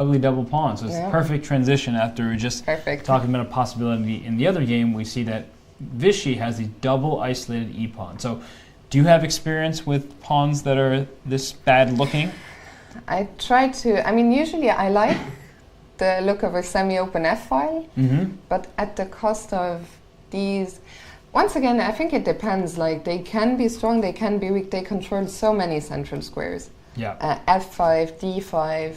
ugly double pawn. So it's a perfect transition after just talking about a possibility in the other game. We see that Vichy has the double isolated e-pawn. So do you have experience with pawns that are this bad looking? I try to, I mean, usually I like the look of a semi-open f-file, but at the cost of these. Once again, I think it depends. Like, they can be strong, they can be weak. They control so many central squares. Yeah. F5, D5,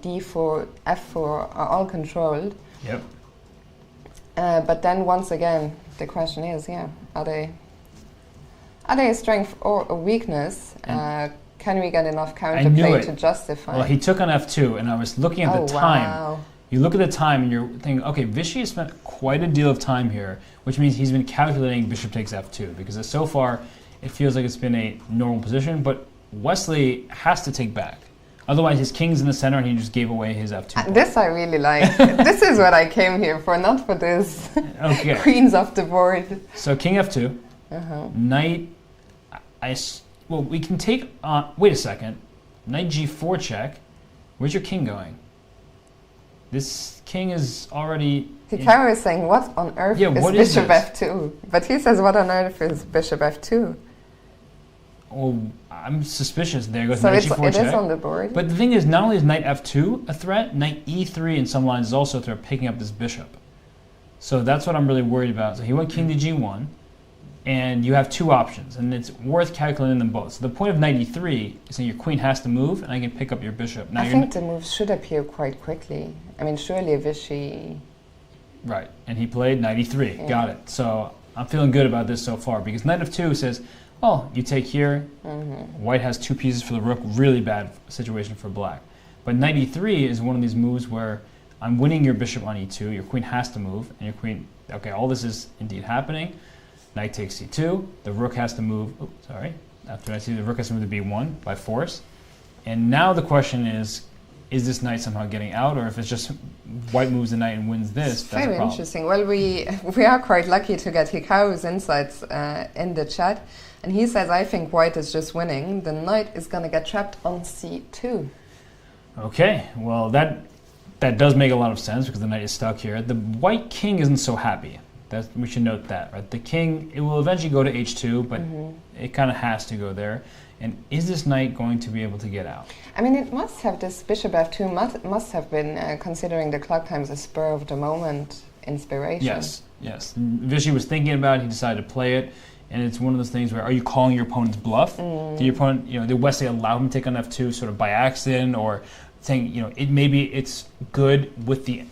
D4, F4 are all controlled. Yep. But then once again, the question is, are they a strength or a weakness? Can we get enough counterplay to justify? Well, he took on F2, and I was looking at the time. Wow. You look at the time, and you're thinking, okay, Vichy has spent quite a deal of time here, which means he's been calculating bishop takes F2, because so far it feels like it's been a normal position, but Wesley has to take back. Otherwise, his king's in the center, and he just gave away his F2. This I really like. This is what I came here for, not for this. Okay. Queens off the board. So king F2, knight. Well, we can take. Wait a second. Knight G4 check. Where's your king going? This king is already. Hikaru is saying, "What on earth is bishop F2?" But he says, "What on earth is bishop F2?" Oh, I'm suspicious. There goes so knight G4 check. It is on the board. But the thing is, not only is knight F2 a threat, knight E3 in some lines is also a threat, picking up this bishop. So that's what I'm really worried about. So he went king to G1, and you have two options, and it's worth calculating them both. So the point of knight E3 is that your queen has to move, and I can pick up your bishop. Now I think the move should appear quite quickly. I mean, surely Vichy. Right, and he played knight E3. Yeah. Got it. So I'm feeling good about this so far, because knight F2 says, well, you take here. White has two pieces for the rook. Really bad situation for black. But knight E3 is one of these moves where I'm winning your bishop on E2. Your queen has to move, and your queen. Okay, all this is indeed happening. Knight takes C2. The rook has to move. Oh, sorry. After knight C2, the rook has to move to B1 by force. And now the question is this knight somehow getting out, or if it's just white moves the knight and wins this? That's very interesting. Well, we are quite lucky to get Hikaru's insights in the chat. And he says, I think white is just winning. The knight is going to get trapped on C2. Okay, well, that does make a lot of sense, because the knight is stuck here. The white king isn't so happy. We should note that, right? The king, it will eventually go to H2, but it kind of has to go there. And is this knight going to be able to get out? I mean, it must have, this bishop F2 must have been, considering the clock times, a spur of the moment inspiration. Yes, yes. Vichy was thinking about it, he decided to play it. And it's one of those things where, are you calling your opponent's bluff? Did your opponent, did Wesley allow him to take on F2 sort of by accident, or saying, maybe it's good with the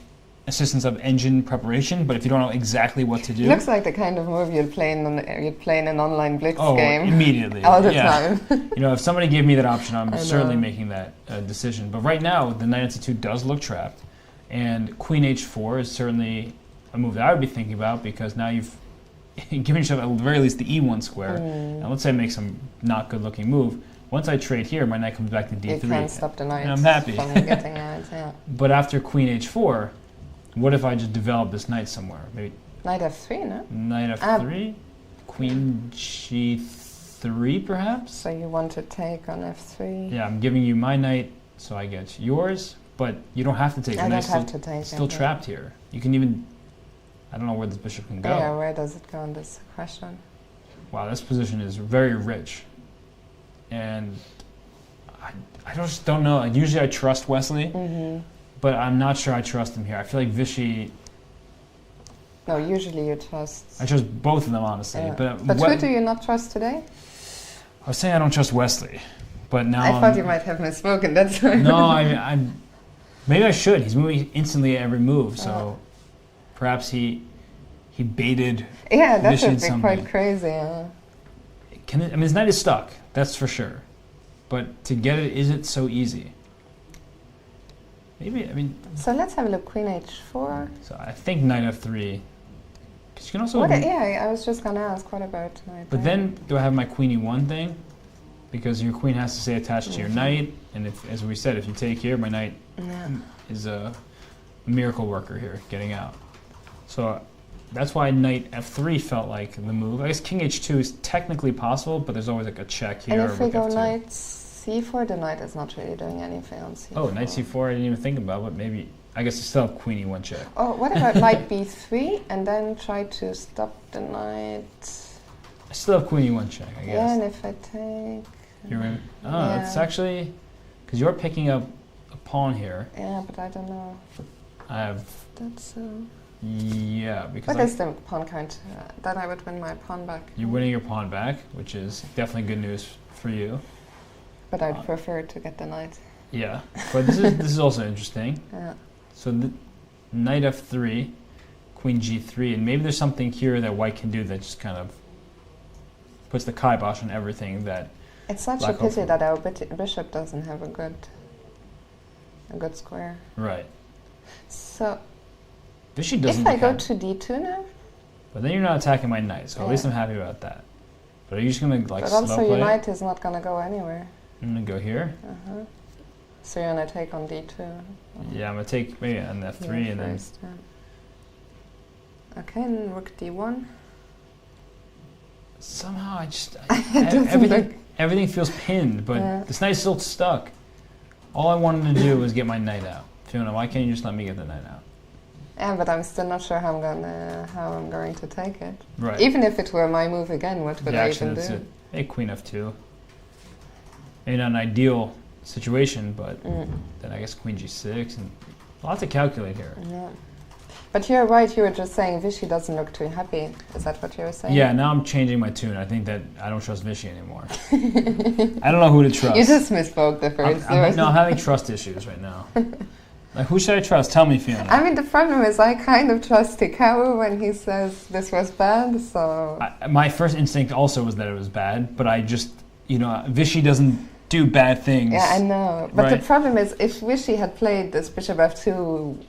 assistance of engine preparation, but if you don't know exactly what to do. It looks like the kind of move you'd play in an online blitz game. Immediately. All the time. If somebody gave me that option, I'm certainly making that decision. But right now, the knight C2 does look trapped, and queen H4 is certainly a move that I would be thinking about, because now you've given yourself at the very least the E1 square. And let's say I make some not good looking move. Once I trade here, my knight comes back to D3. You can't stop the knight. And I'm happy. From getting out, yeah. But after queen H4, what if I just develop this knight somewhere? Maybe knight F3, no? Knight F3, queen G3 perhaps? So you want to take on F3? Yeah, I'm giving you my knight, so I get yours, but you don't have to take. I don't have to take. Still trapped here. You can even, I don't know where this bishop can go. Yeah, where does it go in this question? Wow, this position is very rich. And I just don't know. Usually I trust Wesley, but I'm not sure I trust him here. I feel like Vichy... No, usually you trust... I trust both of them, honestly. Yeah. But who do you not trust today? I was saying I don't trust Wesley, but now I thought you might have misspoken, that's why. No, maybe I should. He's moving instantly at every move, so perhaps he baited. Yeah, that would be quite crazy. Yeah. His knight is stuck, that's for sure. But to get it, is it so easy? Maybe, So let's have a look. Queen H4. So I think knight F3. Because you can also. I was just gonna ask. What about knight? But then, do I have my queen E1 thing? Because your queen has to stay attached to your knight, and if, as we said, if you take here, my knight is a miracle worker here, getting out. So that's why knight F3 felt like the move. I guess king H2 is technically possible, but there's always like a check here. And if we go knight c4, the knight is not really doing anything on c4. Oh, knight c4, I didn't even think about, but maybe, I guess you still have queen e1 check. Oh, what about knight b3 and then try to stop the knight? I still have queen e1 check, I guess. Yeah, and if I take... It's actually, because you're picking up a pawn here. Yeah, but I don't know. I have... That's... Yeah, because... What is the pawn count? Then I would win my pawn back. You're winning your pawn back, which is definitely good news for you. But I'd prefer to get the knight. Yeah, but this is also interesting. Yeah. So knight f3, queen g3, and maybe there's something here that white can do that just kind of puts the kibosh on everything that... It's such a pity that our bishop doesn't have a good square. Right. So... Vishy doesn't... If I go to d2 now? But then you're not attacking my knight, so at least I'm happy about that. But are you just going to like slow play? But also your knight is not going to go anywhere. I'm going to go here. So you're going to take on d2. Yeah, I'm going to take maybe on f3 and first, then... Okay, and rook d1. Somehow everything feels pinned, but this knight's still stuck. All I wanted to do was get my knight out. Fiona, why can't you just let me get the knight out? Yeah, but I'm still not sure how I'm going to take it. Right. Even if it were my move again, what would I even do? Maybe queen f2. Maybe not an ideal situation, but then I guess queen g6 and a lot to calculate here. Yeah. But you're right, you were just saying Vishy doesn't look too happy. Is that what you were saying? Yeah, now I'm changing my tune. I think that I don't trust Vishy anymore. I don't know who to trust. You just misspoke the first word. No, I'm having trust issues right now. Like, who should I trust? Tell me, Fiona. I mean, the problem is I kind of trust Hikaru when he says this was bad, so... My first instinct also was that it was bad, but I just, Vishy doesn't do bad things. Yeah, I know. But the problem is, if Vishy had played this bishop f2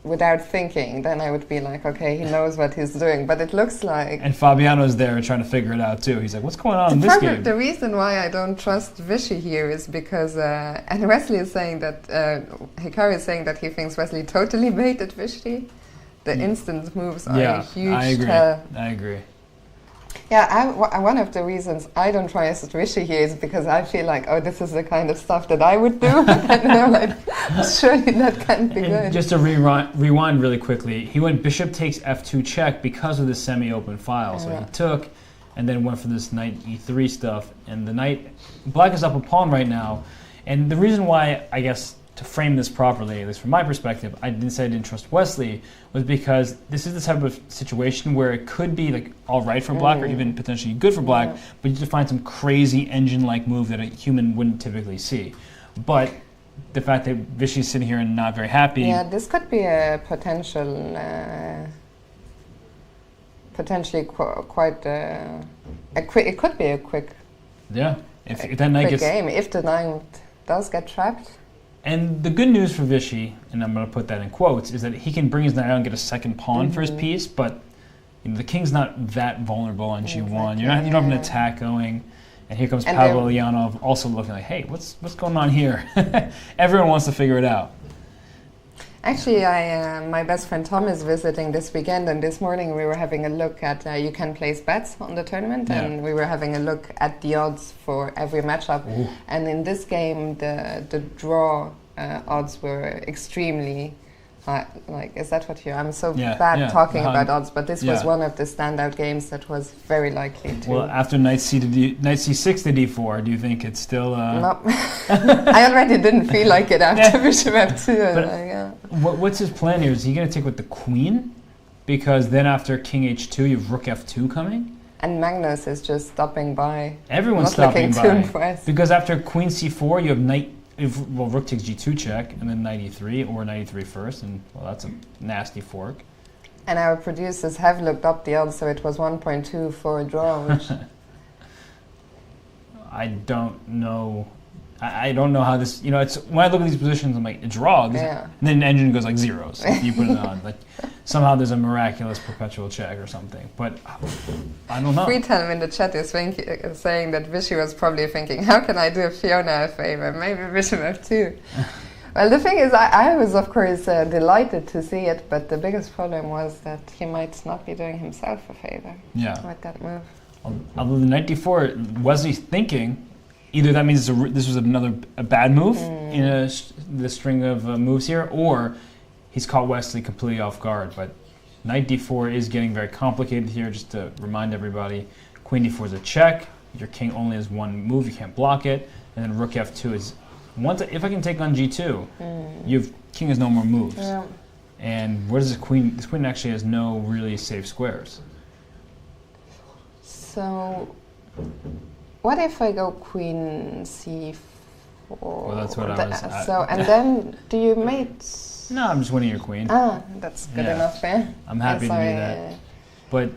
without thinking, then I would be like, okay, he knows what he's doing. But it looks like... And Fabiano's there trying to figure it out too. He's like, what's going on in this game? The reason why I don't trust Vishy here is because... and Wesley is saying that... Hikaru is saying that he thinks Wesley totally baited Vishy. The instant moves are a huge tell. I agree. Yeah, one of the reasons I don't trust Vishy here is because I feel like, oh, this is the kind of stuff that I would do. And I'm like, surely that can't be good. Just to rewind really quickly, he went bishop takes f2 check because of the semi-open file. So he took and then went for this knight e3 stuff. And the knight, black is up a pawn right now. And the reason why, I guess, to frame this properly, at least from my perspective, I didn't say I didn't trust Wesley, was because this is the type of situation where it could be like all right for black or even potentially good for black, but you have to find some crazy engine-like move that a human wouldn't typically see. But the fact that Vishy's sitting here and not very happy... Yeah, this could be a potentially quite it could be a quick... Yeah, if that knight gets... game, if the knight does get trapped. And the good news for Vishy, and I'm going to put that in quotes, is that he can bring his knight out and get a second pawn for his piece, but the king's not that vulnerable on g1. Exactly. You don't have an attack going, and here comes Pavel Ulyanov also looking like, hey, what's going on here? Everyone wants to figure it out. Actually, my best friend Tom is visiting this weekend, and this morning we were having a look at, you can place bets on the tournament, and we were having a look at the odds for every matchup. Ooh. And in this game, the draw odds were extremely high. Like, is that what you... I'm so bad talking about odds, but this was one of the standout games that was very likely to... Well, after knight c6 to d4, do you think it's still... No. I already didn't feel like it after bishop f2. What's his plan here? Is he going to take with the queen? Because then after king h2, you have rook f2 coming? And Magnus is just stopping by. Everyone's stopping by. Because after queen c4, you have knight... rook takes g2 check, and then knight e3, or knight e3 first, and, well, that's a nasty fork. And our producers have looked up the odds, so it was 1.2 for a draw, which... I don't know... I don't know how this, it's when I look at these positions, I'm like, a draw, and then the engine goes like zeros if you put it on. Like somehow there's a miraculous perpetual check or something, but I don't know. Freetelm in the chat is saying that Vishy was probably thinking, how can I do Fiona a favor? Maybe bishop f2. Well, the thing is, I was of course delighted to see it, but the biggest problem was that he might not be doing himself a favor with that move. Although the knight d4, Wesley's thinking, either that means this was a bad move in the string of moves here, or he's caught Wesley completely off guard. But knight d4 is getting very complicated here, just to remind everybody. Queen d4 is a check. Your king only has one move, you can't block it. And then rook f2 is, if I can take on g2, king has no more moves. Yeah. And where does this queen? This queen actually has no really safe squares. So, what if I go queen c4? Well, that's what I was... So, and then do you mate? No, I'm just winning your queen. Ah, that's good enough, yeah. I'm happy to do that. But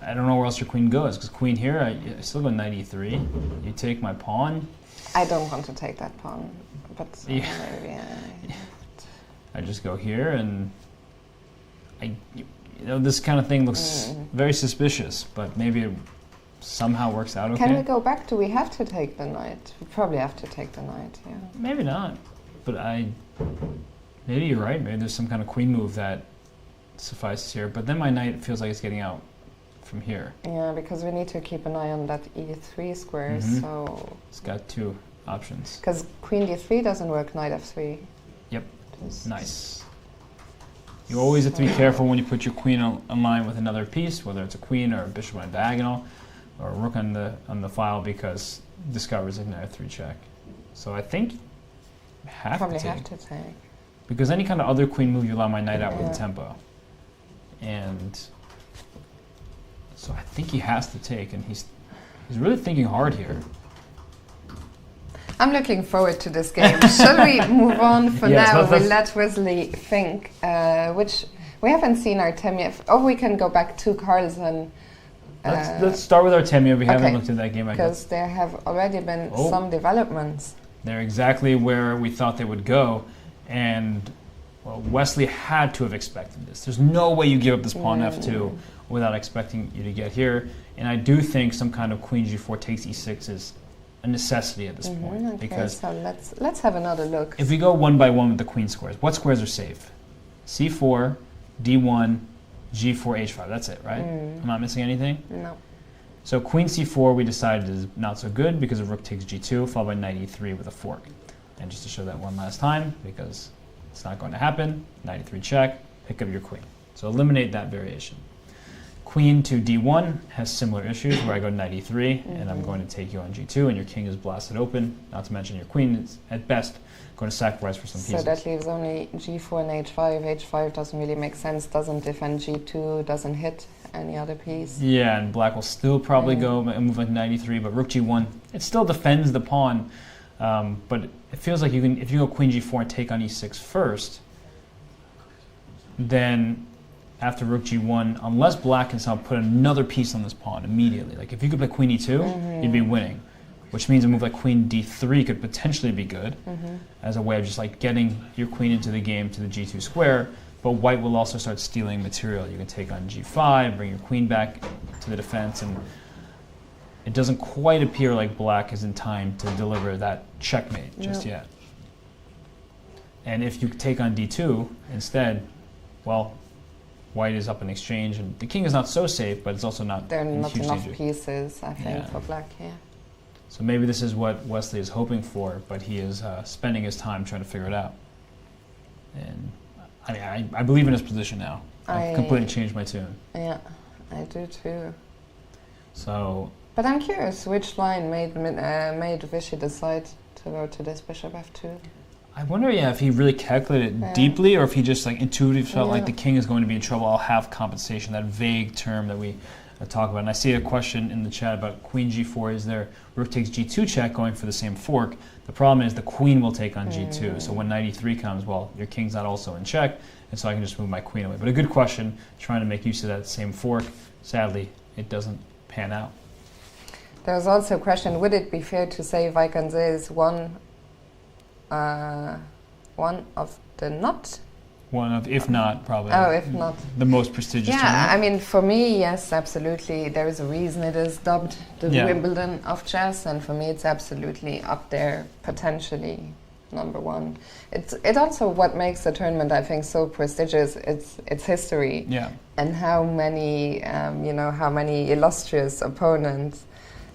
I don't know where else your queen goes, because queen here, I still go knight e3. You take my pawn. I don't want to take that pawn, but maybe I just go here, and this kind of thing looks very suspicious, but maybe it somehow works out okay. Can we go back? Do we have to take the knight? We probably have to take the knight, yeah. Maybe not, but maybe you're right. Maybe there's some kind of queen move that suffices here, but then my knight feels like it's getting out from here. Yeah, because we need to keep an eye on that e3 square, so... It's got two options. Because queen d3 doesn't work, knight f3. Yep, nice. You always have to be careful when you put your queen on line with another piece, whether it's a queen or a bishop on a diagonal, or a rook on the file, because it discovers a knight f3 check. So I think you have to take. Because any kind of other queen move, you allow my knight out with the tempo. And so I think he has to take, and he's really thinking hard here. I'm looking forward to this game. Shall we move on for now? We'll let Wesley think, which we haven't seen Artemiev. Oh, we can go back to Carlsen. Let's start with Artemiev. We haven't looked at that game, I guess. Because there have already been some developments. They're exactly where we thought they would go. And well, Wesley had to have expected this. There's no way you give up this pawn f2 without expecting you to get here. And I do think some kind of queen g4 takes e6 is a necessity at this point. Okay, because so let's have another look. If we go one by one with the queen squares, what squares are safe? c4, d1, g4, h5. That's it, right? I'm not missing anything? No. So queen c4 we decided is not so good because of rook takes g2, followed by knight e3 with a fork. And just to show that one last time, because it's not going to happen, knight e3 check, pick up your queen. So eliminate that variation. Queen to d1 has similar issues, where I go knight e3, and I'm going to take you on g2, and your king is blasted open. Not to mention your queen is, at best, going to sacrifice for some pieces. So that leaves only g4 and h5. h5 doesn't really make sense, doesn't defend g2, doesn't hit any other piece. Yeah, and black will still probably go and move like knight e3, but rook g1, it still defends the pawn. But it feels like you can, if you go queen g4 and take on e6 first, then after rook g1, unless black can somehow put another piece on this pawn immediately, like if you could play queen e2, you'd be winning, which means a move like queen d3 could potentially be good as a way of just like getting your queen into the game to the g2 square, but white will also start stealing material. You can take on g5, bring your queen back to the defense, and it doesn't quite appear like black is in time to deliver that checkmate just yet. And if you take on d2 instead, well, white is up in exchange, and the king is not so safe, but it's also not There are not huge enough danger. pieces, I think, for black here. So maybe this is what Wesley is hoping for, but he is spending his time trying to figure it out. And I mean, I believe in his position now. I've completely changed my tune. Yeah, I do too. So. But I'm curious, which line made Vishy decide to go to this bishop f2? I wonder, if he really calculated it deeply, or if he just like intuitively felt like the king is going to be in trouble. I'll have compensation. That vague term that we talk about. And I see a question in the chat about queen g4. Is there rook takes g2 check going for the same fork? The problem is the queen will take on g2. So when knight e3 comes, well, your king's not also in check, and so I can just move my queen away. But a good question, trying to make use of that same fork. Sadly, it doesn't pan out. There was also a question: would it be fair to say Wijk is one of the not? One of, if not, probably. Oh, if not. The most prestigious tournament. I mean, for me, yes, absolutely. There is a reason it is dubbed the Wimbledon of chess, and for me, it's absolutely up there, potentially number one. It also what makes the tournament, I think, so prestigious. It's history, and how many how many illustrious opponents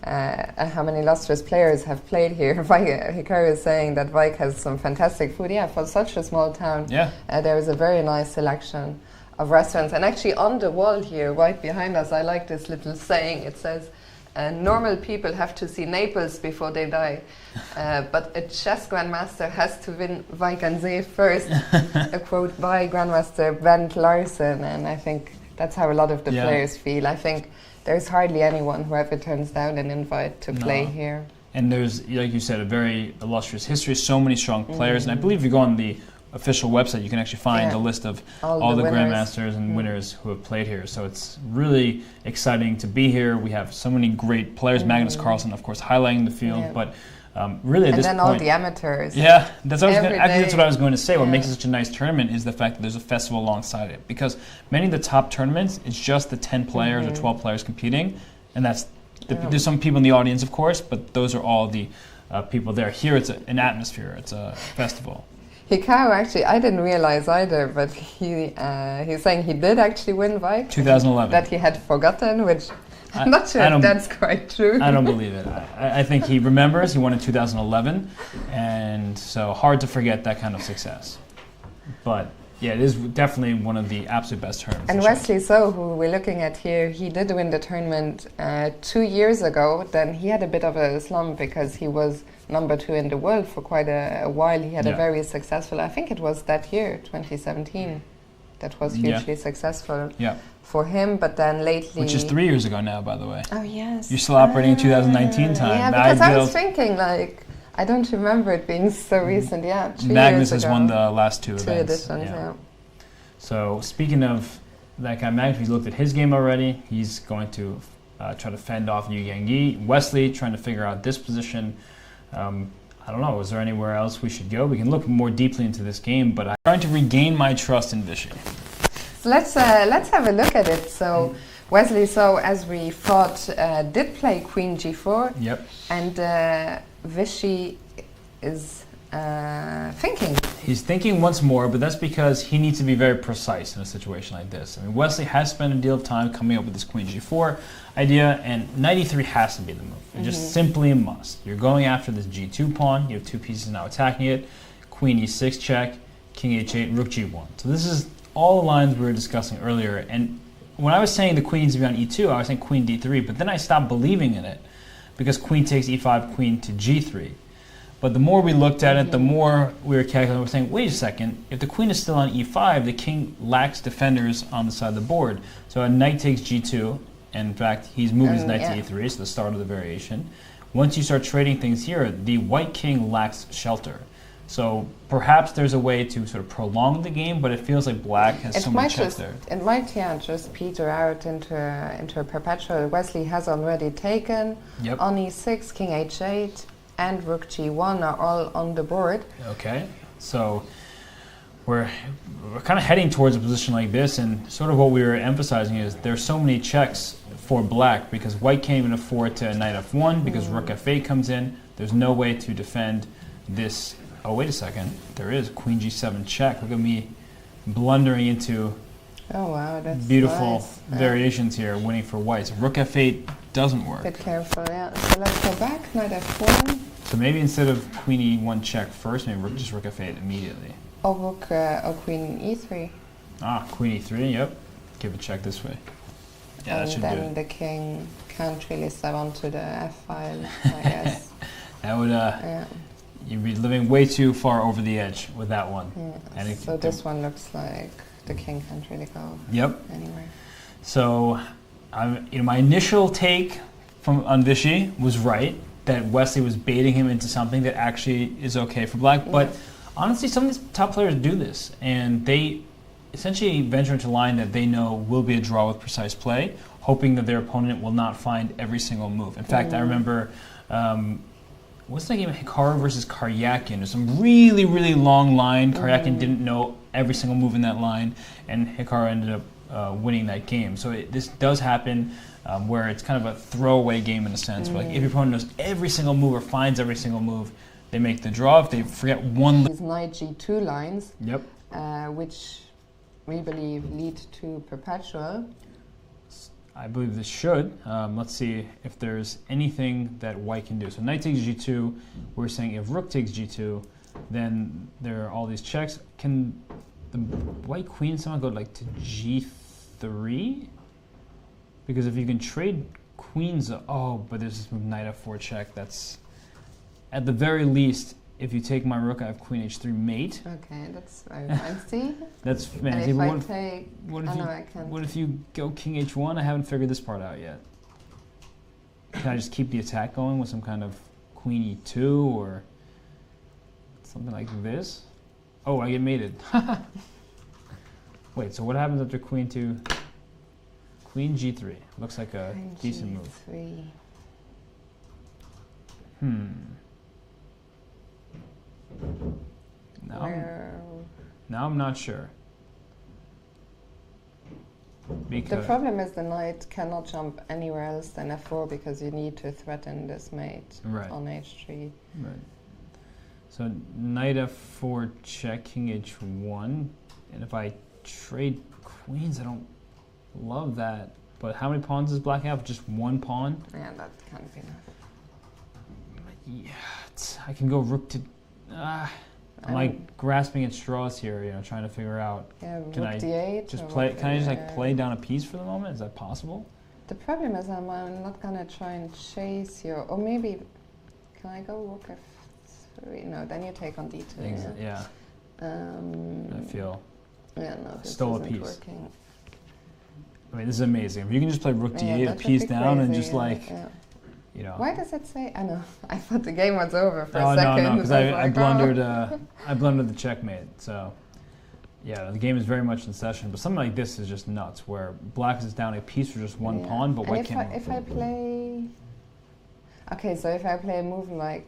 how many illustrious players have played here. Hikaru is saying that Wijk has some fantastic food. Yeah, for such a small town, there is a very nice selection of restaurants. And actually on the wall here, right behind us, I like this little saying. It says, normal people have to see Naples before they die, but a chess grandmaster has to win Wijk aan Zee first, a quote by Grandmaster Bernd Larsen, and I think that's how a lot of the players feel. I think there's hardly anyone who ever turns down an invite to play here. And there's, like you said, a very illustrious history, so many strong players, and I believe if you go on the official website, you can actually find a list of all the grandmasters and winners who have played here. So it's really exciting to be here. We have so many great players. Magnus Carlsen, of course, highlighting the field, but really at this point, and then all the amateurs. Yeah, that's what I was going to say. What makes it such a nice tournament is the fact that there's a festival alongside it. Because many of the top tournaments, it's just the 10 players or 12 players competing, and that's there's some people in the audience, of course, but those are all the people there. Here, it's an atmosphere. It's a festival. Hikaru, actually, I didn't realize either, but he's saying he did actually win Wijk. 2011. That he had forgotten, which I'm not sure if that's quite true. I don't believe it. I think he remembers. He won in 2011, and so hard to forget that kind of success. But yeah, it is definitely one of the absolute best tournaments. And Wesley, who we're looking at here, he did win the tournament 2 years ago. Then he had a bit of a slump because he was number 2 in the world for quite a while. He had a very successful, I think it was that year, 2017, that was hugely successful for him. But then lately... Which is 3 years ago now, by the way. Oh, yes. You're still operating in 2019 time. Yeah, because I was thinking, like, I don't remember it being so recent. Yeah, 3 Magnus years has ago. won the last two events. Editions, yeah. So, speaking of that guy, Magnus, we looked at his game already. He's going to try to fend off Yu Yang. Wesley trying to figure out this position. I don't know, is there anywhere else we should go? We can look more deeply into this game, but I'm trying to regain my trust in Vichy. So let's have a look at it. So Wesley, as we thought, did play Queen G4. Yep. And Vichy is thinking. He's thinking once more, but that's because he needs to be very precise in a situation like this. I mean, Wesley has spent a deal of time coming up with this Queen G4 idea, and knight e3 has to be the move. It's just simply a must. You're going after this G2 pawn. You have 2 pieces now attacking it. Queen E6 check, King H8, Rook G1. So this is all the lines we were discussing earlier. And when I was saying the queen needs to be on E2, I was saying Queen D3, but then I stopped believing in it because Queen takes E5, Queen to G3. But the more we looked at it, the more we were calculating. We're saying, wait a second, if the queen is still on E5, the king lacks defenders on the side of the board. So a knight takes G2, and in fact, he's moved his knight to E3, so the start of the variation. Once you start trading things here, the white king lacks shelter. So perhaps there's a way to sort of prolong the game, but it feels like black has so many checks there. It might, just peter out into a perpetual. Wesley has already taken on E6, King H8, and Rook G1 are all on the board. Okay, so we're kind of heading towards a position like this, and sort of what we were emphasizing is there's so many checks for black because white can't even afford to knight F1 because Rook F8 comes in. There's no way to defend this. Oh, wait a second. There is Queen G7 check. Look at me blundering into beautiful variations here, winning for white. So Rook F8 doesn't work. Bit careful, So let's go back, knight F1. So maybe instead of Queen E1 check first, maybe just Rook F8 immediately. Or Queen E3. Queen E3, yep. Give a check this way. Yeah, that should do it. And then the king can't really step onto the F file, I guess. That would, you'd be living way too far over the edge with that one. Yeah. And so this one looks like the king can't really go anywhere. So, my initial take on Vichy was right, that Wesley was baiting him into something that actually is okay for black. But honestly, some of these top players do this, and they essentially venture into a line that they know will be a draw with precise play, hoping that their opponent will not find every single move. In fact, I remember, what's that game, Hikaru versus Karyakin? There's some really, really long line. Karyakin didn't know every single move in that line, and Hikaru ended up winning that game. So this does happen where it's kind of a throwaway game in a sense. Where, like, if your opponent knows every single move or finds every single move, they make the draw. If they forget one... These knight G2 lines, which we believe lead to perpetual. I believe this should. Let's see if there's anything that white can do. So knight takes g2. We're saying if rook takes g2, then there are all these checks. Can the white queen somehow go like to g3? Because if you can trade queens, but there's this move knight f4 check. That's at the very least. If you take my rook, I have queen h3 mate. Okay, that's very fancy. That's fancy. And if But I take... I can't. What if you go king h1? I haven't figured this part out yet. Can I just keep the attack going with some kind of queen e2 or something like this? Oh, I get mated. Wait, so what happens after queen 2? Queen g3. Looks like a Queen decent G3. move. Now I'm not sure. Because The problem is the knight cannot jump anywhere else than f4 because you need to threaten this mate Right. on h3. Right. So knight f4 check, king h1, and if I trade queens, I don't love that. But how many pawns does black have? Just one pawn? Yeah, that can't be enough. Yeah, I can go rook to... I'm like grasping at straws here, trying to figure out. Yeah, Can rook I d8. just or play? rook Can I just d8. play down a piece for the moment? Is that possible? The problem is I'm not gonna try and chase you, or maybe can I go rook f3? No, then you take on d2. Yeah. I feel. Yeah, no, this Stole a isn't piece. working. I mean, this is amazing. If you can just play rook Yeah, d8, a that would piece be down, and crazy, just Why does it say? I know. I thought the game was over for Oh a second. no, because was I like, blundered. oh. I blundered the checkmate. So, yeah, the game is very much in session. But something like this is just nuts, where black is down a piece for just one Yeah. pawn, but And white if can't. if I play, okay, so if I play a move like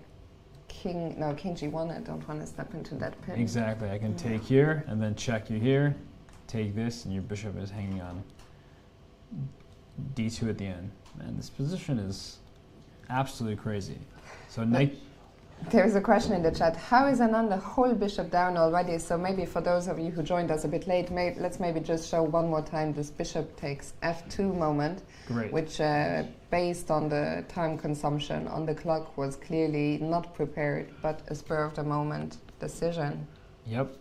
king g1, I don't want to step into that pin. Exactly. I can take here and then check you here, take this, and your bishop is hanging on d2 at the end. Man, this position is absolutely crazy. So knight. There's a question in the chat. How is Anand the whole bishop down already? So maybe for those of you who joined us a bit late, let's maybe just show one more time this bishop takes f2 moment, Great. which based on the time consumption on the clock was clearly not prepared, but a spur of the moment decision. Yep.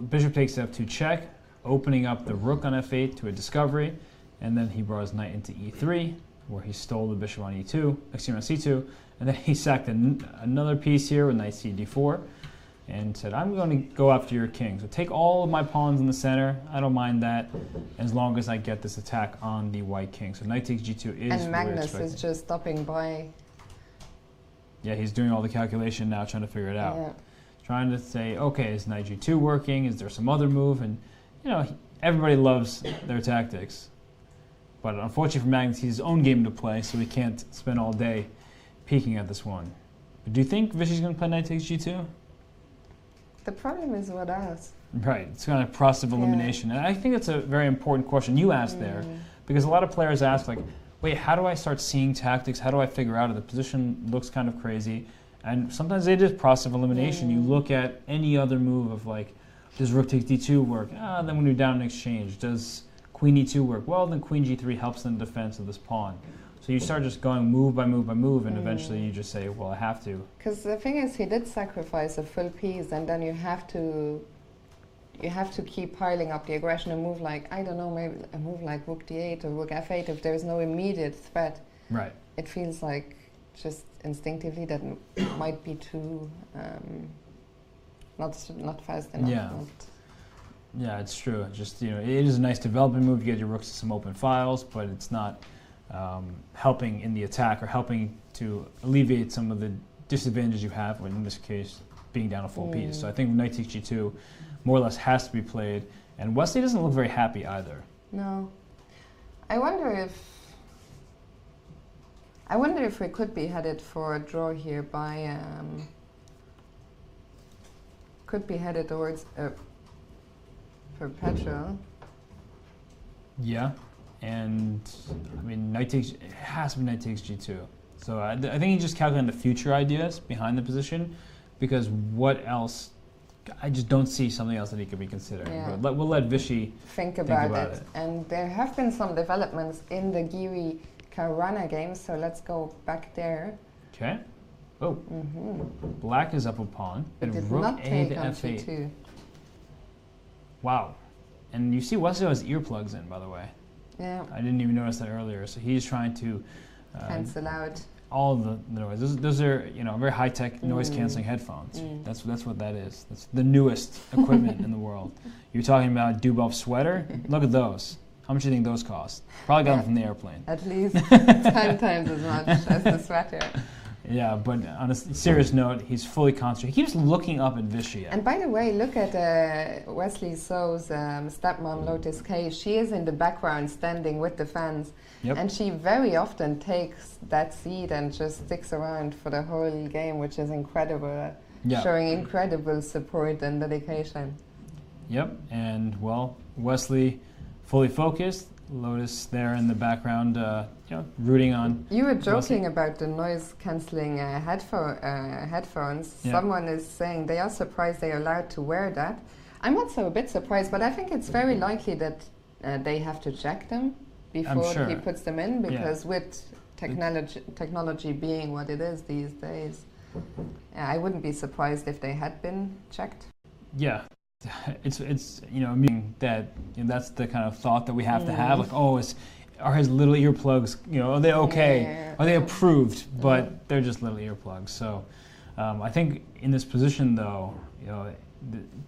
Bishop takes f2 check, opening up the rook on f8 to a discovery, and then he brought his knight into e3, where he stole the bishop on e2, excuse me, on c2, and then he sacked another piece here with knight c d4, and said, I'm going to go after your king. So take all of my pawns in the center. I don't mind that, as long as I get this attack on the white king. So knight takes g2 is And Magnus is just stopping by. Yeah, he's doing all the calculation now, trying to figure it out. Yeah. Trying to say, okay, is knight g2 working? Is there some other move? And, everybody loves their tactics. But unfortunately for Magnus, he has his own game to play, so he can't spend all day peeking at this one. But do you think Vishy's going to play knight takes g2? The problem is what else? Right, it's kind of process of elimination. And I think that's a very important question you asked there, because a lot of players ask, like, wait, how do I start seeing tactics? How do I figure out if the position looks kind of crazy? And sometimes it is process of elimination. You look at any other move of, like, does rook takes d2 work? Then when you're down in exchange, does queen e2 work? Well, then queen g3 helps in the defense of this pawn. So you start just going move by move by move, and eventually you just say, well, I have to. Because the thing is, he did sacrifice a full piece, and then you have to keep piling up the aggression. A move like, I don't know, maybe a move like rook d8 or rook f8, if there's no immediate threat, Right. it feels like just instinctively that might be too not fast enough. Yeah. Yeah, it's true. Just, it is a nice development move. You get your rooks to some open files, but it's not helping in the attack or helping to alleviate some of the disadvantages you have, when in this case, being down a full piece. So I think knight takes g2 more or less has to be played. And Wesley doesn't look very happy either. No. I wonder if we could be headed for a draw here by could be headed towards a perpetual. Yeah, and I mean, it has to be knight takes g2. So I think you just calculate the future ideas behind the position, because what else I just don't see something else that he could be considering. Yeah. But we'll let Vichy think about it. And there have been some developments in the Giri Caruana game, so let's go back there. Okay. Oh. Black is up a pawn. It did rook not A take to on F8. G2. Wow. And you see Wesley has earplugs in, by the way. Yeah. I didn't even notice that earlier. So he's trying to cancel out all the noise. Those are very high tech noise canceling headphones. That's what that is. That's the newest equipment in the world. You're talking about Dubov's sweater. Look at those. How much do you think those cost? Probably got them from the airplane. At least 10 times as much as the sweater. Yeah, but on a serious note, he's fully concentrated. He keeps looking up at Vichy. And by the way, look at Wesley So's stepmom, Lotus K. She is in the background standing with the fans. Yep. And she very often takes that seat and just sticks around for the whole game, which is incredible. Showing incredible support and dedication. Yep, and well, Wesley fully focused. Lotus there in the background, rooting on. You were joking about the noise cancelling headphones. Yeah. Someone is saying they are surprised they are allowed to wear that. I'm also a bit surprised, but I think it's very likely that they have to check them before he puts them in, because with technology being what it is these days, I wouldn't be surprised if they had been checked. Yeah. It's meaning that that's the kind of thought that we have to have. Like, are his little earplugs? Are they okay? Yeah. Are they approved? But they're just little earplugs. So, I think in this position though,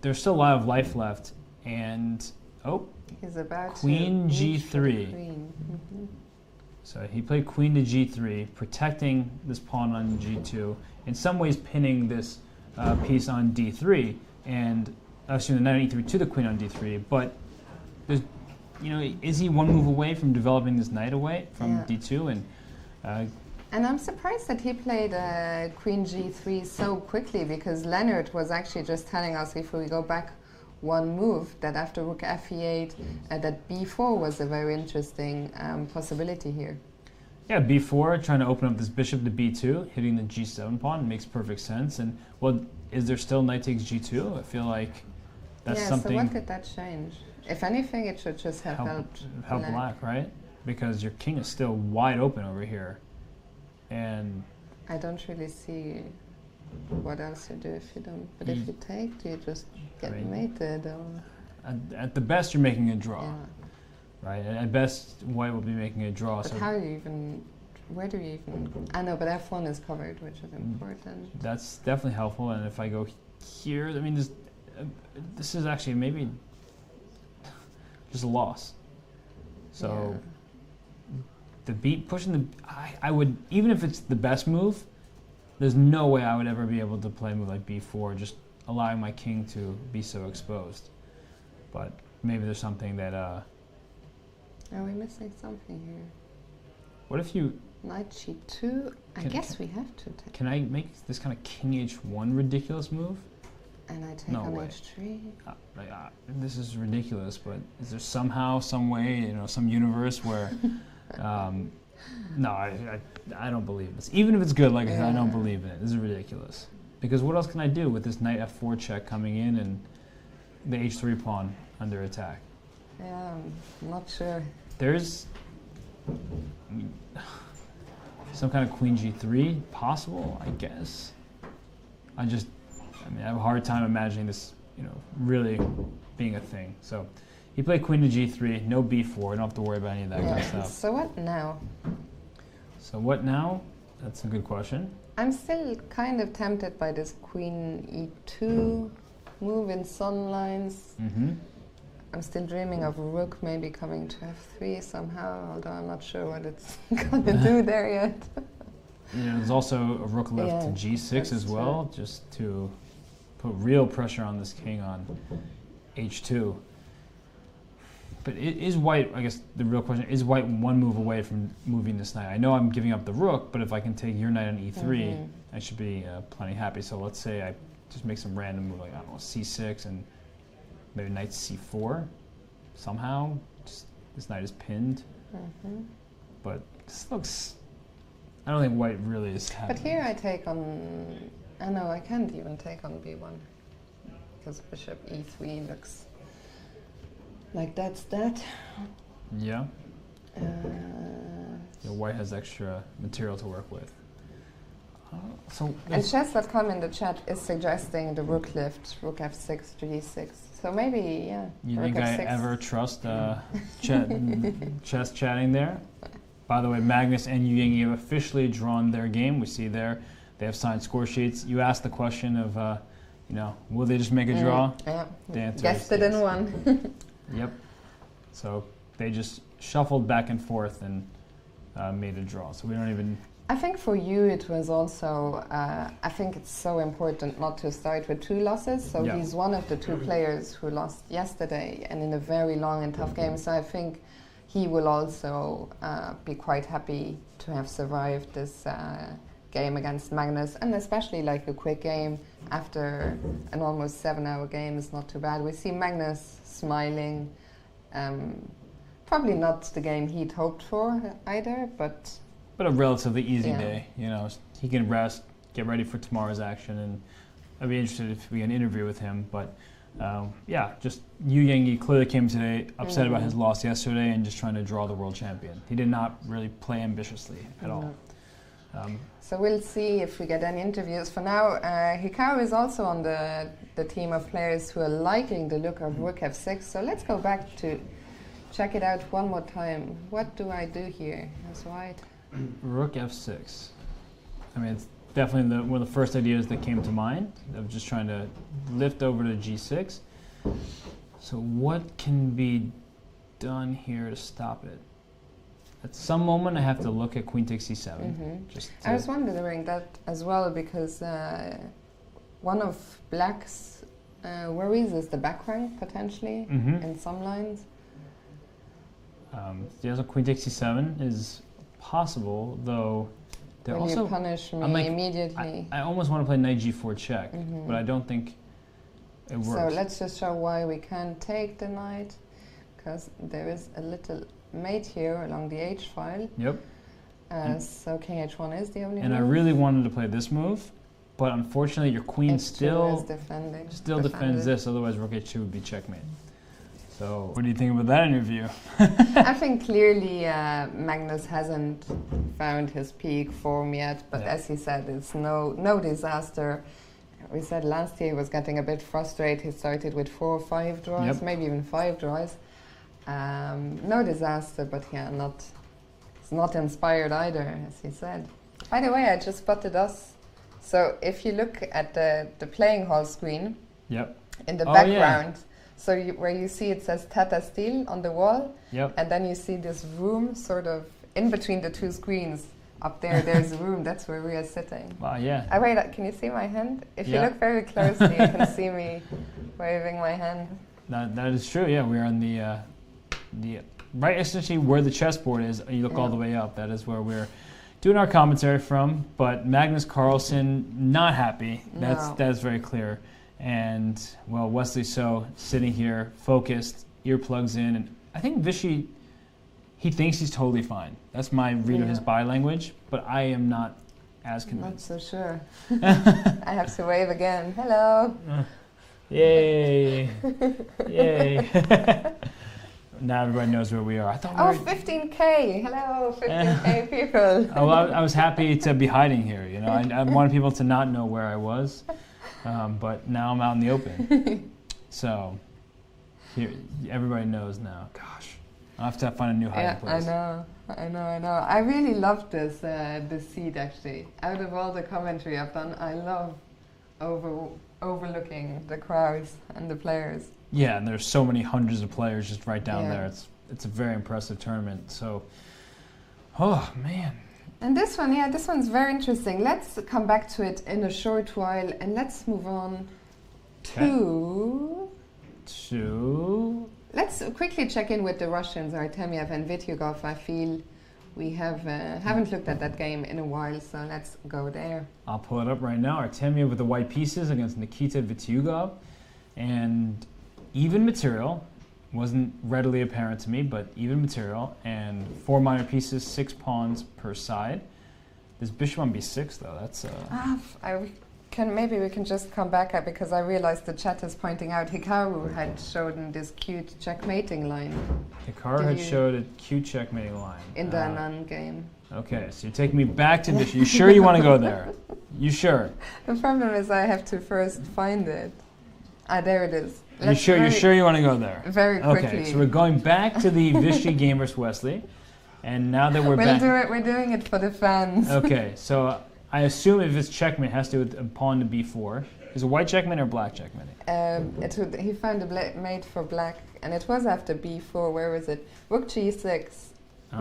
there's still a lot of life left. And he's about Queen to G3. Queen. So he played Queen to G3, protecting this pawn on G2. In some ways, pinning this piece on D3 and. The knight on E3 to the queen on D3, but there's, is he one move away from developing this knight away from D2? And I'm surprised that he played Queen G3 so quickly, because Leonard was actually just telling us, if we go back one move, that after Rook F8, that B4 was a very interesting possibility here. Yeah, B4, trying to open up this bishop to B2, hitting the G7 pawn, makes perfect sense. And is there still knight takes G2? I feel like that's something. So what could that change? If anything, it should just have helped black, right? Because your king is still wide open over here, and I don't really see what else you do if you don't. But if you take, do you just get mated? Or? At the best, you're making a draw, yeah. right? At best, white will be making a draw. But how do you even? Where do you even? I know, but F1 is covered, which is important. That's definitely helpful. And if I go here, I mean, this is actually maybe just a loss. So the beat pushing the, I would, even if it's the best move, there's no way I would ever be able to play a move like B4, just allowing my king to be so exposed. But maybe there's something that. Are we missing something here? What if you? Knight G2. I guess we have to take. Can I make this kind of King H1 ridiculous move? And I take on H3. This is ridiculous, but is there somehow, some way, some universe where? No, I don't believe this. Even if it's good, like I said, I don't believe in it. This is ridiculous. Because what else can I do with this Knight F4 check coming in and the H3 pawn under attack? Yeah, I'm not sure. There's some kind of Queen G3 possible, I guess. I have a hard time imagining this, really being a thing. So he played Queen to G3, no B4. I don't have to worry about any of that kind of stuff. So what now? That's a good question. I'm still kind of tempted by this Queen E2 move in sun lines. I'm still dreaming of Rook maybe coming to F3 somehow, although I'm not sure what it's going to do there yet. There's also a Rook left to G6 as well, just to put real pressure on this king on H2. But is white, I guess the real question, is white one move away from moving this knight? I know I'm giving up the rook, but if I can take your knight on E3, I should be plenty happy. So let's say I just make some random move, like, I don't know, C6 and maybe knight C4 somehow. Just, this knight is pinned. But this looks, I don't think white really is happy. But here I take on, I can't even take on B1. because bishop e3 looks like that's that. Yeah. White has extra material to work with. And chess.com in the chat is suggesting the rook lift, rook f6, g6. So maybe, yeah. You think I ever trust chess chatting there? By the way, Magnus and Xiong have officially drawn their game. We see there they have signed score sheets. You asked the question of, will they just make a draw? Yeah. The answer Guessed is it in one. Yep. So they just shuffled back and forth and made a draw. So we don't even... I think for you it was also, I think it's so important not to start with 2 losses. So he's one of the 2 players who lost yesterday and in a very long and tough game. So I think he will also be quite happy to have survived this game against Magnus, and especially like a quick game after an almost 7-hour game is not too bad. We see Magnus smiling. Probably not the game he'd hoped for either, but a relatively easy day. He can rest, get ready for tomorrow's action, and I'd be interested if we get an interview with him. But just Xiong clearly came today upset about his loss yesterday and just trying to draw the world champion. He did not really play ambitiously at all. So we'll see if we get any interviews. For now, Hikaru is also on the team of players who are liking the look of rook f6. So let's go back to check it out one more time. What do I do here as white? Rook f6. I mean, it's definitely one of the first ideas that came to mind of just trying to lift over to g6. So what can be done here to stop it? At some moment, I have to look at queen takes c7. I was wondering that as well because one of black's worries is the back rank potentially in some lines. So queen takes c7 is possible, though. Will you punish me immediately? I almost want to play knight g4 check, but I don't think it works. So let's just show why we can't take the knight, because there is a little mate here along the h file. Yep. So king h1 is the only and move. I really wanted to play this move, but unfortunately your queen still defends this, otherwise rook h2 would be checkmate. So what do you think about that interview? I think clearly Magnus hasn't found his peak form yet, but as he said, it's no disaster. We said last year he was getting a bit frustrated. He started with 4 or 5 draws, maybe even 5 draws. No disaster, but it's not inspired either, as he said. By the way, I just spotted us. So if you look at the playing hall screen in the background, so where you see it says Tata Steel on the wall, and then you see this room sort of in between the 2 screens. Up there, there's a room. That's where we are sitting. Wow, yeah. Wait, can you see my hand? If you look very closely, you can see me waving my hand. That is true. Yeah, we're on the right, essentially where the chessboard is. You look all the way up. That is where we're doing our commentary from. But Magnus Carlsen not happy. That is very clear. And well, Wesley so sitting here focused, earplugs in, and I think Vishy, he thinks he's totally fine. That's my read of his body language, but I am not as convinced. Not so sure. I have to wave again. Hello. Yay. Yay. Now everybody knows where we are. I thought 15K. Hello, 15K people. I was happy to be hiding here. I wanted people to not know where I was, but now I'm out in the open. So here, everybody knows now. Gosh. I'll have to find a new hiding place. I know. I really loved this seat actually. Out of all the commentary I've done, I love overlooking the crowds and the players. Yeah, and there's so many hundreds of players just right down there. It's a very impressive tournament. So, oh man. And this one, this one's very interesting. Let's come back to it in a short while, and let's move on to. Let's quickly check in with the Russians, Artemiev and Vityugov. I feel we haven't looked at that game in a while, so let's go there. I'll pull it up right now. Artemiev with the white pieces against Nikita Vityugov. And even material, wasn't readily apparent to me, but even material. And 4 minor pieces, 6 pawns per side. This bishop on b6, though, that's... I maybe we can just come back because I realized the chat is pointing out Hikaru had shown this cute checkmating line. Hikaru had showed a cute checkmating line. In the Anand game. Okay, so you're taking me back to Vishy. You sure you want to go there? You sure? The problem is I have to first find it. Ah, there it is. You sure you want to go there? Very quickly. Okay, so we're going back to the Vishy game versus Wesley. And now that we're back... We're doing it for the fans. Okay, so I assume if it's checkmate, it has to do with a pawn to b4. Is it white checkmate or black checkmate? He found a mate for black, and it was after b4. Where was it? Rook g6,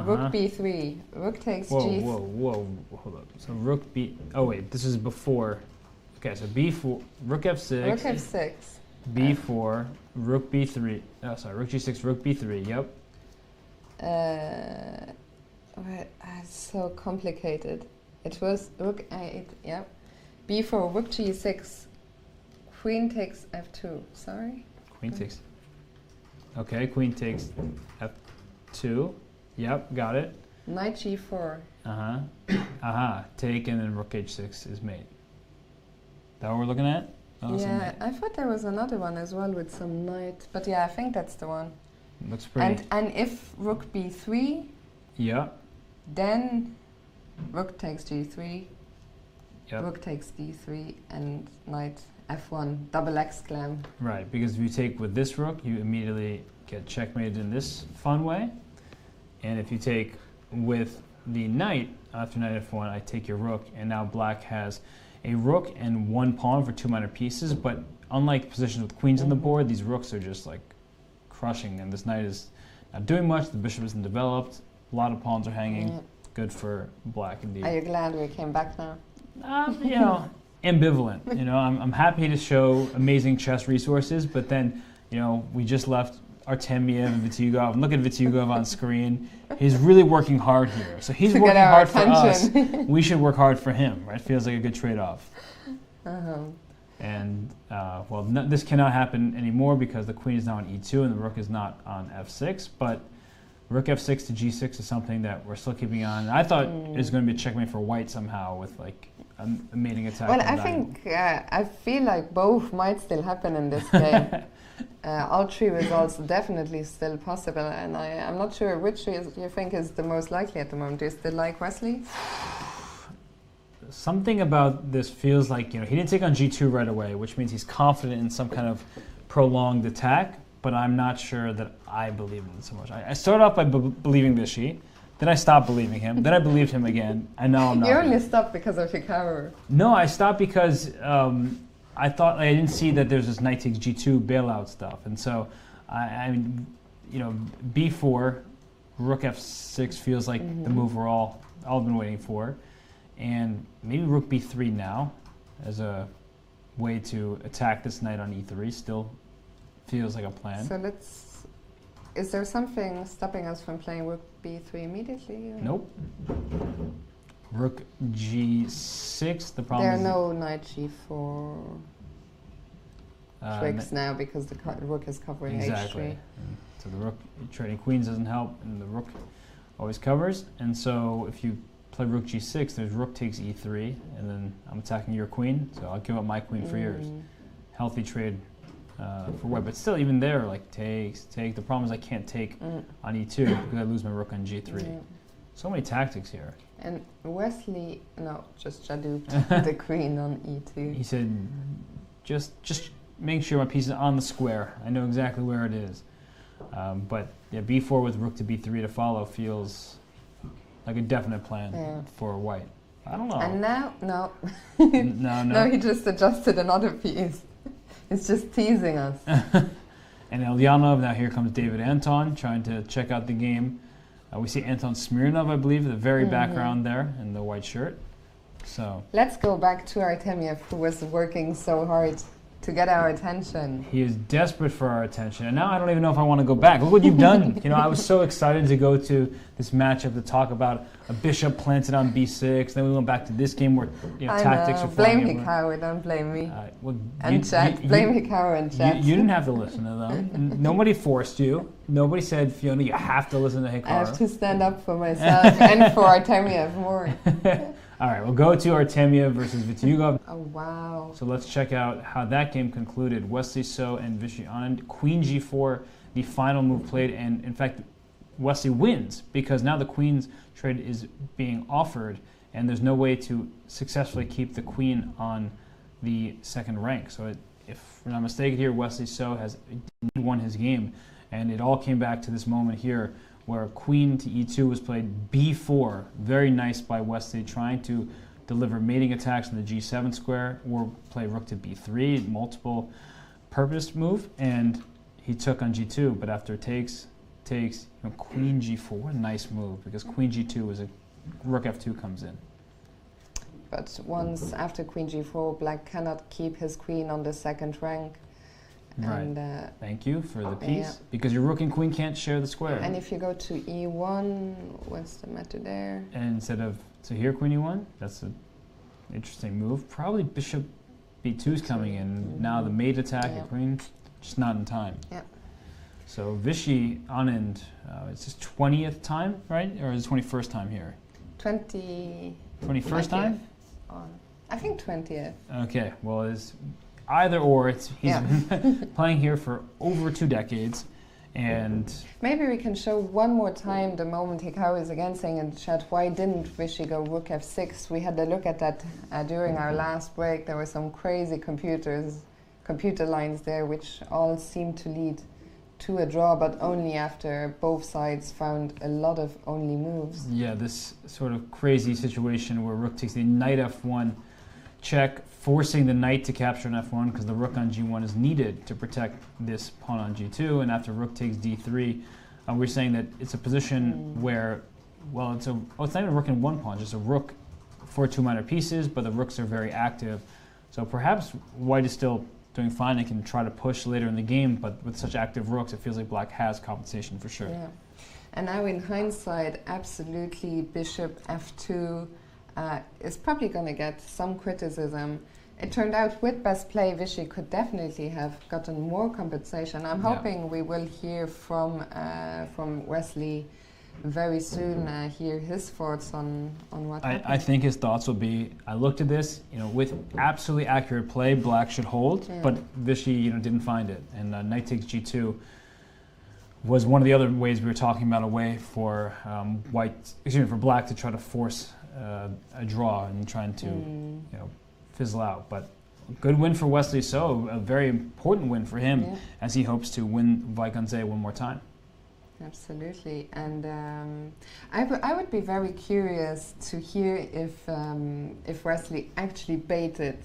rook b3, rook takes g... Whoa, hold up. So rook b... Oh wait, this is before... Okay, so b4, rook f6... Rook f6. b4, rook b3... Oh, sorry, rook g6, rook b3, yep. It's so complicated. It was rook a8, yep. b4, rook g6, queen takes f2. Sorry. Queen takes. Okay, queen takes f2. Yep, got it. Knight g4. Take, and then rook h6 is mate. That what we're looking at? Oh, yeah, I thought there was another one as well with some knight, but yeah, I think that's the one. Looks pretty. And if rook b3, yeah, then rook takes g3, yep. Rook takes d3, and knight f1, double exclam. Right, because if you take with this rook, you immediately get checkmated in this fun way. And if you take with the knight, after knight f1, I take your rook, and now black has a rook and one pawn for two minor pieces, but unlike positions with queens on the board, these rooks are just like crushing, and this knight is not doing much, the bishop isn't developed, a lot of pawns are hanging, good for black indeed. Are you glad we came back now? You know, ambivalent. You know, I'm happy to show amazing chess resources, but then, you know, we just left Artemiev and Vityugov, and look at Vityugov on screen. He's really working hard here. So he's working hard for us. We should work hard for him, right? Feels like a good trade-off. And, this cannot happen anymore because the queen is now on e2 and the rook is not on f6, but rook f6 to g6 is something that we're still keeping on. I thought it was going to be a checkmate for white somehow with like a mating attack. Well, I feel like both might still happen in this game. All three results definitely still possible, and I'm not sure which you think is the most likely at the moment. Do you still like Wesley? Something about this feels like, you know, he didn't take on g2 right away, which means he's confident in some kind of prolonged attack, but I'm not sure that I believe in it so much. I started off by believing Vishy, then I stopped believing him, then I believed him again, and now I'm not. You only stopped because of Hikaru. No, I stopped because I thought I didn't see that there's this knight takes g2 bailout stuff, and so I mean, you know, b4, rook f6 feels like the move we're all been waiting for, and maybe rook b3 now as a way to attack this knight on e3 still feels like a plan. So is there something stopping us from playing rook b3 immediately? Or? Nope. Rook g6, the problem there is... There are no knight g4 tricks now because the rook is covering h3. So the rook trading queens doesn't help, and the rook always covers. And so if you play rook g6, there's rook takes e3, and then I'm attacking your queen, so I'll give up my queen for yours. Healthy trade for white, but still even there, like take. The problem is I can't take on e2 because I lose my rook on g3. So many tactics here. And Wesley, no, just Jaduped the queen on e2. He said, just make sure my piece is on the square. I know exactly where it is. But yeah, b4 with rook to b3 to follow feels like a definite plan for white. I don't know. And now, no. No. No, he just adjusted another piece. It's just teasing us. And Elyanov, now here comes David Anton trying to check out the game. We see Anton Smirnov, I believe, the very background there in the white shirt. So let's go back to Artemiev, who was working so hard to get our attention. He is desperate for our attention, and now I don't even know if I want to go back. Look what you've done. You know, I was so excited to go to this matchup to talk about a bishop planted on b6. Then we went back to this game where tactics are flying. Blame Hikaru, don't blame me. And chat, blame Hikaru and chat. You didn't have to listen to them. Nobody forced you. Nobody said, Fiona, you have to listen to Hikaru. I have to stand up for myself and for Artemiev more. All right, we'll go to Artemiev versus Vityugov. Oh, wow. So let's check out how that game concluded. Wesley So and Vishy Anand, Queen G4, the final move played, and in fact, Wesley wins because now the Queen's trade is being offered, and there's no way to successfully keep the Queen on the second rank. So if we're not mistaken here, Wesley So has won his game, and it all came back to this moment here where Queen to E2 was played B4. Very nice by Wesley, trying to deliver mating attacks on the G7 square, or play Rook to B3, multiple purpose move, and he took on G2, but after takes Queen G4, nice move, because Queen G2 is a Rook F2 comes in. But once after Queen G4, Black cannot keep his Queen on the second rank. Right. And, thank you for the piece, because your Rook and Queen can't share the square. And if you go to E1, what's the matter there? And instead of, so here Queen E1, that's an interesting move. Probably Bishop B2 is coming in. Now the mate attack at Queen, just not in time. Yeah. So Vishy Anand, it's his 20th time, right? Or his 21st time here? 21st time? I think 20th. Okay, well, it's either or. He's been playing here for over 2 decades, and maybe we can show one more time the moment Hikaru is again saying in the chat, why didn't Vishy go Rook F6? We had a look at that during our last break. There were some crazy computer lines there, which all seemed to lead to a draw, but only after both sides found a lot of only moves. Yeah, this sort of crazy situation where Rook takes the Knight F1 check, forcing the Knight to capture an F1 because the Rook on G1 is needed to protect this pawn on G2, and after Rook takes D3, we're saying that it's a position where, well, it's not even a Rook in one pawn, just a Rook for 2 minor pieces, but the Rooks are very active. So perhaps White is still doing fine and can try to push later in the game, but with such active Rooks, it feels like Black has compensation for sure. Yeah. And now in hindsight, absolutely Bishop F2 is probably going to get some criticism. It turned out with best play, Vishy could definitely have gotten more compensation. I'm hoping we will hear from Wesley very soon, hear his thoughts on what happened. I think his thoughts will be, I looked at this, with absolutely accurate play, Black should hold, but Vishy, didn't find it. And Knight takes G2 was one of the other ways we were talking about, a way for for Black to try to force a draw and trying to, fizzle out. But good win for Wesley So, a very important win for him as he hopes to win Wijk one more time. Absolutely, and I would be very curious to hear if Wesley actually baited,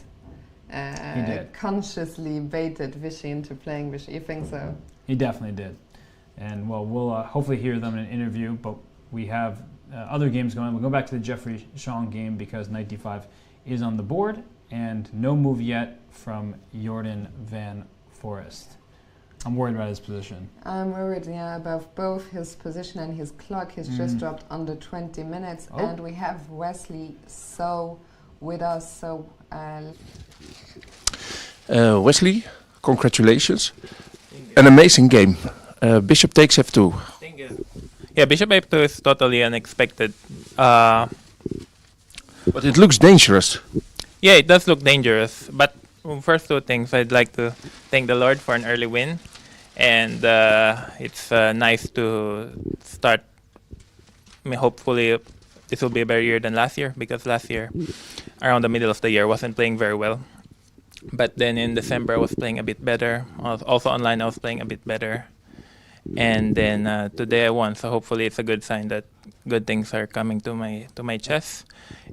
consciously baited Vishy into playing Vishy. You think so? He definitely did, and well, we'll hopefully hear them in an interview. But we have other games going. We'll go back to the Jeffrey Xiong game because Knight D5 is on the board, and no move yet from Jordan van Forest. I'm worried about his position. I'm worried, about both his position and his clock. He's just dropped under 20 minutes, and we have Wesley So with us. So, Wesley, congratulations! An amazing game. Bishop takes F2. Thank you. Yeah, Bishop F2 is totally unexpected. But it looks dangerous. Yeah, it does look dangerous. But first 2 things, I'd like to thank the Lord for an early win. And it's nice to start. Hopefully this will be a better year than last year, because last year, around the middle of the year, wasn't playing very well. But then in December, I was playing a bit better. Also online, I was playing a bit better. And then today I won, so hopefully it's a good sign that good things are coming to my chess.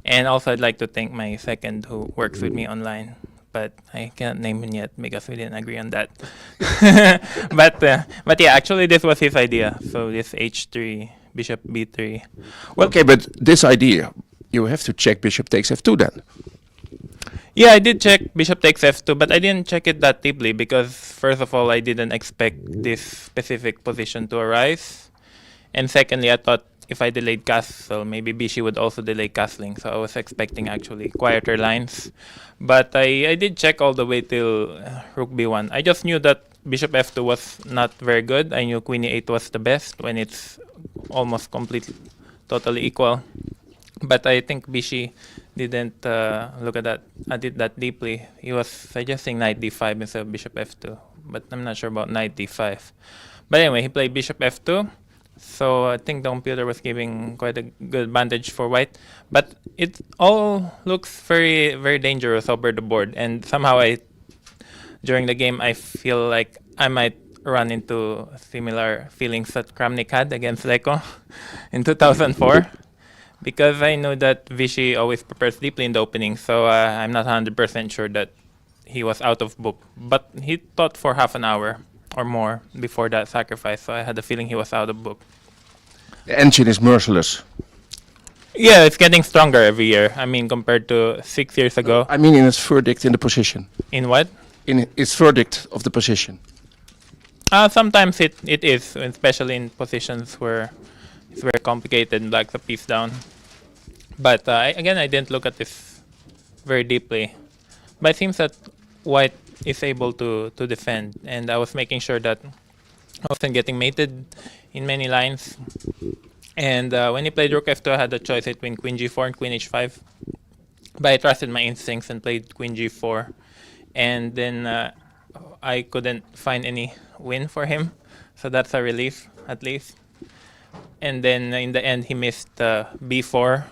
And also I'd like to thank my second who works with me online, but I cannot name him yet because we didn't agree on that. But yeah, actually this was his idea. So this H3, Bishop B3. Well, okay, but this idea, you have to check Bishop takes F2 then. Yeah, I did check Bishop takes F2, but I didn't check it that deeply because, first of all, I didn't expect this specific position to arise. And secondly, I thought if I delayed castle, maybe Bishi would also delay castling. So I was expecting actually quieter lines. But I did check all the way till Rook B1. I just knew that Bishop F2 was not very good. I knew Queen E8 was the best when it's almost completely, totally equal. But I think Bishi didn't look at it that deeply. He was suggesting knight d5 instead of bishop f2, but I'm not sure about knight d5. But anyway, he played bishop f2, so I think the computer was giving quite a good advantage for white. But it all looks very, very dangerous over the board, and somehow during the game I feel like I might run into similar feelings that Kramnik had against Leko in 2004. Because I know that Vichy always prepares deeply in the opening, so I'm not 100% sure that he was out of book. But he taught for half an hour or more before that sacrifice, so I had the feeling he was out of book. The engine is merciless. Yeah, it's getting stronger every year. I mean, compared to 6 years ago. I mean in its verdict in the position. In what? In its verdict of the position. Sometimes it is, especially in positions where it's very complicated and black's a piece down. But again, I didn't look at this very deeply. But it seems that white is able to defend, and I was making sure that I wasn't getting mated in many lines. And when he played rook f2, I had the choice between queen g4 and queen h5. But I trusted my instincts and played queen g4. And then I couldn't find any win for him, so that's a relief at least. And then in the end, he missed b4,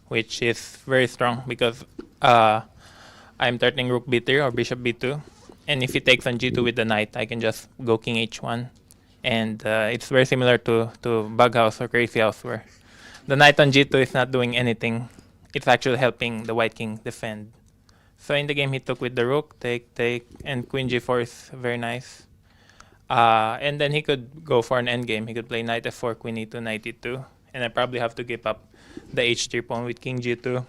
which is very strong because I'm threatening rook b3 or bishop b2. And if he takes on g2 with the knight, I can just go king h1. And it's very similar to Bug House or Crazy House, where the knight on g2 is not doing anything. It's actually helping the white king defend. So in the game, he took with the rook, take, and queen g4 is very nice. And then he could go for an endgame. He could play knight f4, queen e2, knight e2. And I probably have to give up the h3 pawn with king g2.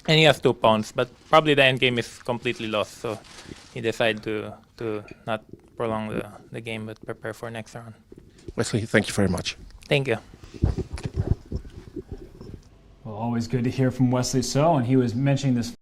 And he has 2 pawns, but probably the endgame is completely lost. So he decided to not prolong the game, but prepare for next round. Wesley, thank you very much. Thank you. Well, always good to hear from Wesley So, and he was mentioning this